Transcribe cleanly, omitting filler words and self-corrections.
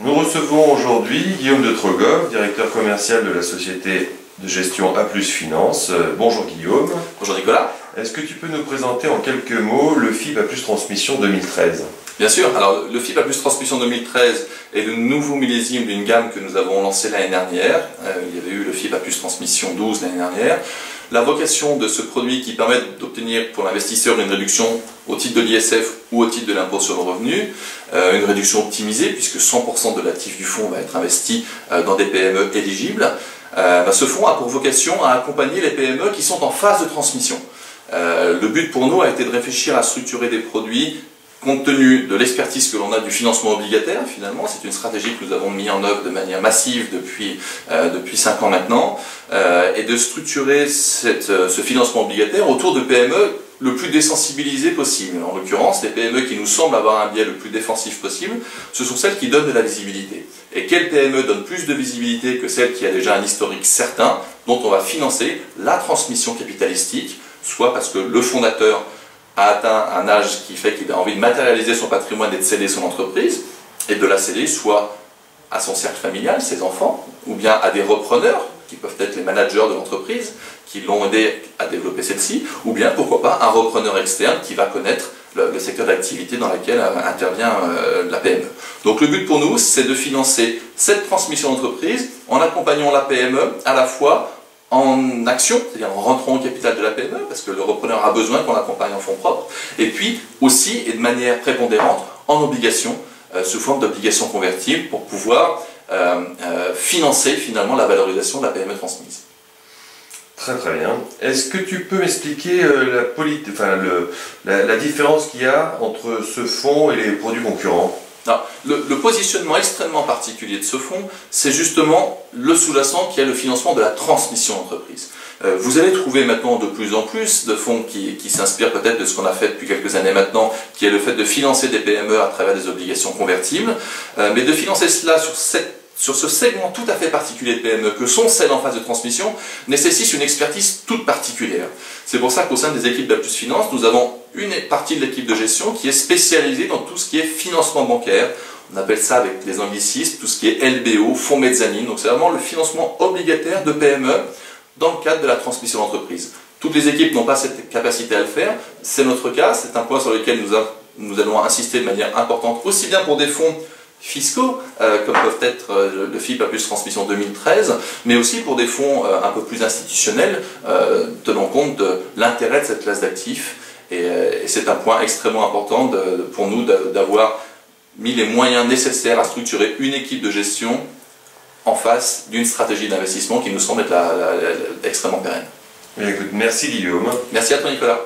Nous recevons aujourd'hui Guillaume de Trogoff, directeur commercial de la société de gestion A+ Finance. Bonjour Guillaume. Bonjour Nicolas. Est-ce que tu peux nous présenter en quelques mots le FIP A+ Transmission 2013? Bien sûr, alors le FIP A+ Transmission 2013 est le nouveau millésime d'une gamme que nous avons lancée l'année dernière. Il y avait eu le FIP A+ Transmission 12 l'année dernière. La vocation de ce produit qui permet d'obtenir pour l'investisseur une réduction au titre de l'ISF ou au titre de l'impôt sur le revenu, une réduction optimisée puisque 100% de l'actif du fonds va être investi dans des PME éligibles. Ce fonds a pour vocation à accompagner les PME qui sont en phase de transmission. Le but pour nous a été de réfléchir à structurer des produits compte tenu de l'expertise que l'on a du financement obligataire. Finalement, c'est une stratégie que nous avons mis en œuvre de manière massive depuis 5 ans maintenant, et de structurer ce financement obligataire autour de PME le plus désensibilisées possible. En l'occurrence, les PME qui nous semblent avoir un biais le plus défensif possible, ce sont celles qui donnent de la visibilité. Et quelle PME donne plus de visibilité que celle qui a déjà un historique certain, dont on va financer la transmission capitalistique, soit parce que le fondateur a atteint un âge qui fait qu'il a envie de matérialiser son patrimoine et de céder son entreprise, et de la céder soit à son cercle familial, ses enfants, ou bien à des repreneurs, qui peuvent être les managers de l'entreprise, qui l'ont aidé à développer celle-ci, ou bien, pourquoi pas, un repreneur externe qui va connaître le secteur d'activité dans lequel intervient la PME. Donc le but pour nous, c'est de financer cette transmission d'entreprise en accompagnant la PME à la fois en action, c'est-à-dire en rentrant au capital de la PME, parce que le repreneur a besoin qu'on l'accompagne en fonds propres, et puis aussi, et de manière prépondérante, en obligations, sous forme d'obligations convertibles, pour pouvoir financer finalement la valorisation de la PME transmise. Très très bien. Est-ce que tu peux m'expliquer la différence qu'il y a entre ce fonds et les produits concurrents? Alors, le positionnement extrêmement particulier de ce fonds, c'est justement le sous-jacent qui est le financement de la transmission d'entreprise. Vous allez trouver maintenant de plus en plus de fonds qui s'inspirent peut-être de ce qu'on a fait depuis quelques années maintenant, qui est le fait de financer des PME à travers des obligations convertibles, mais de financer cela sur ce segment tout à fait particulier de PME que sont celles en phase de transmission, nécessite une expertise toute particulière. C'est pour ça qu'au sein des équipes d'A+ Finance, nous avons une partie de l'équipe de gestion qui est spécialisée dans tout ce qui est financement bancaire. On appelle ça avec les anglicismes, tout ce qui est LBO, fonds mezzanine. Donc c'est vraiment le financement obligataire de PME dans le cadre de la transmission d'entreprise. Toutes les équipes n'ont pas cette capacité à le faire. C'est notre cas, c'est un point sur lequel nous allons insister de manière importante, aussi bien pour des fonds fiscaux, comme peuvent être le FIP A+ Transmission 2013, mais aussi pour des fonds un peu plus institutionnels, tenant compte de l'intérêt de cette classe d'actifs. Et c'est un point extrêmement important pour nous d'avoir mis les moyens nécessaires à structurer une équipe de gestion en face d'une stratégie d'investissement qui nous semble être extrêmement pérenne. Écoute, merci Guillaume. Merci à toi Nicolas.